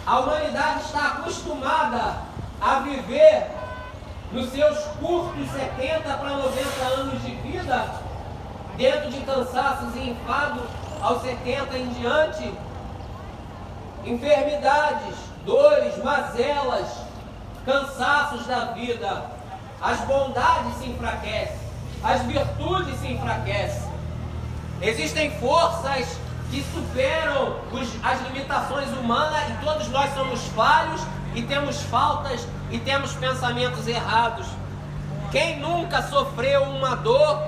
A humanidade está acostumada a viver nos seus curtos 70 para 90 anos de vida, dentro de cansaços e enfados aos 70 em diante, enfermidades, dores, mazelas, cansaços da vida. As bondades se enfraquecem, as virtudes se enfraquecem. Existem forças que superam as limitações humanas, e todos nós somos falhos e temos faltas e temos pensamentos errados. Quem nunca sofreu uma dor,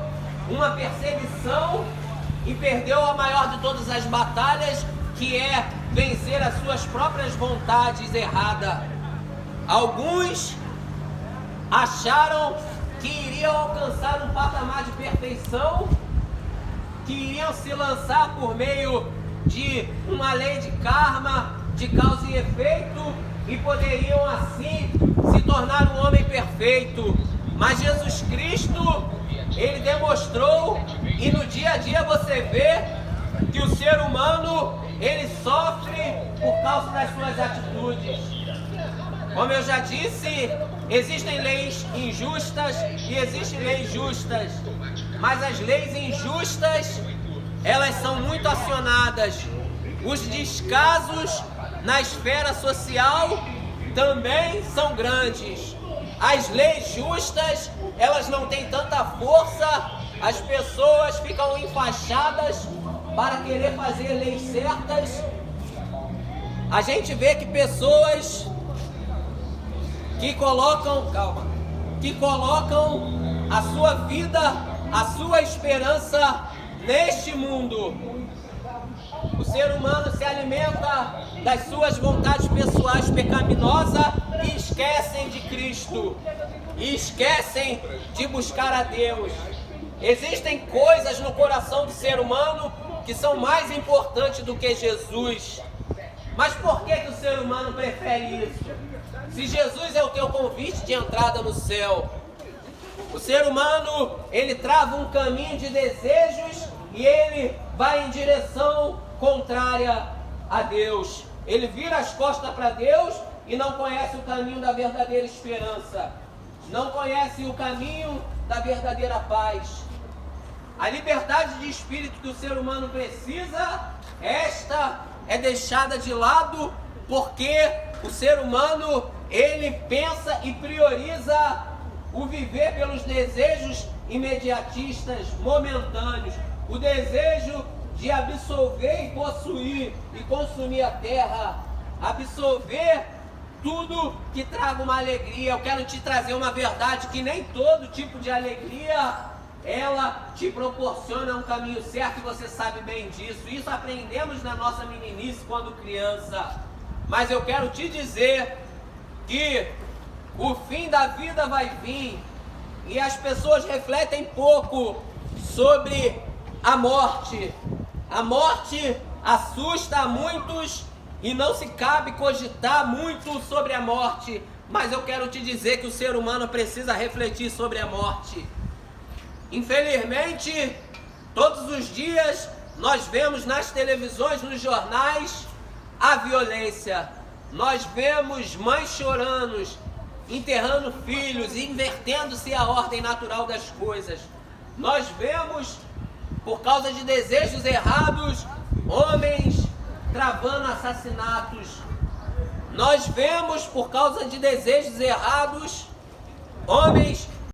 uma perseguição e perdeu a maior de todas as batalhas, que é vencer as suas próprias vontades erradas? Alguns acharam que iriam alcançar um patamar de perfeição, que iriam se lançar por meio de uma lei de karma, de causa e efeito, e poderiam assim se tornar um homem perfeito. Mas Jesus Cristo, Ele demonstrou, e no dia a dia você vê que o ser humano, ele sofre por causa das suas atitudes. Como eu já disse, existem leis injustas e existem leis justas, mas as leis injustas, elas são muito acionadas. Os descasos na esfera social também são grandes. As leis justas, elas não têm tanta força, as pessoas ficam enfaixadas para querer fazer leis certas. A gente vê que pessoas que colocam a sua vida, a sua esperança neste mundo. O ser humano se alimenta das suas vontades pessoais pecaminosas e esquecem de Cristo, e esquecem de buscar a Deus. Existem coisas no coração do ser humano que são mais importantes do que Jesus. Mas por que o ser humano prefere isso? Se Jesus é o teu convite de entrada no céu. O ser humano, ele trava um caminho de desejos e ele vai em direção contrária a Deus. Ele vira as costas para Deus e não conhece o caminho da verdadeira esperança. Não conhece o caminho da verdadeira paz. A liberdade de espírito que o ser humano precisa, esta é deixada de lado, porque o ser humano, ele pensa e prioriza o viver pelos desejos imediatistas, momentâneos. O desejo de absolver e possuir e consumir a terra, absorver tudo que traga uma alegria. Eu quero te trazer uma verdade, que nem todo tipo de alegria ela te proporciona um caminho certo, e você sabe bem disso. Isso aprendemos na nossa meninice quando criança. Mas eu quero te dizer que o fim da vida vai vir, e as pessoas refletem pouco sobre a morte. A morte assusta a muitos e não se cabe cogitar muito sobre a morte. Mas eu quero te dizer que o ser humano precisa refletir sobre a morte. Infelizmente, todos os dias nós vemos nas televisões, nos jornais, a violência. Nós vemos mães chorando, enterrando filhos, invertendo-se a ordem natural das coisas. Nós vemos, por causa de desejos errados, homens travando assassinatos. Nós vemos, por causa de desejos errados, homens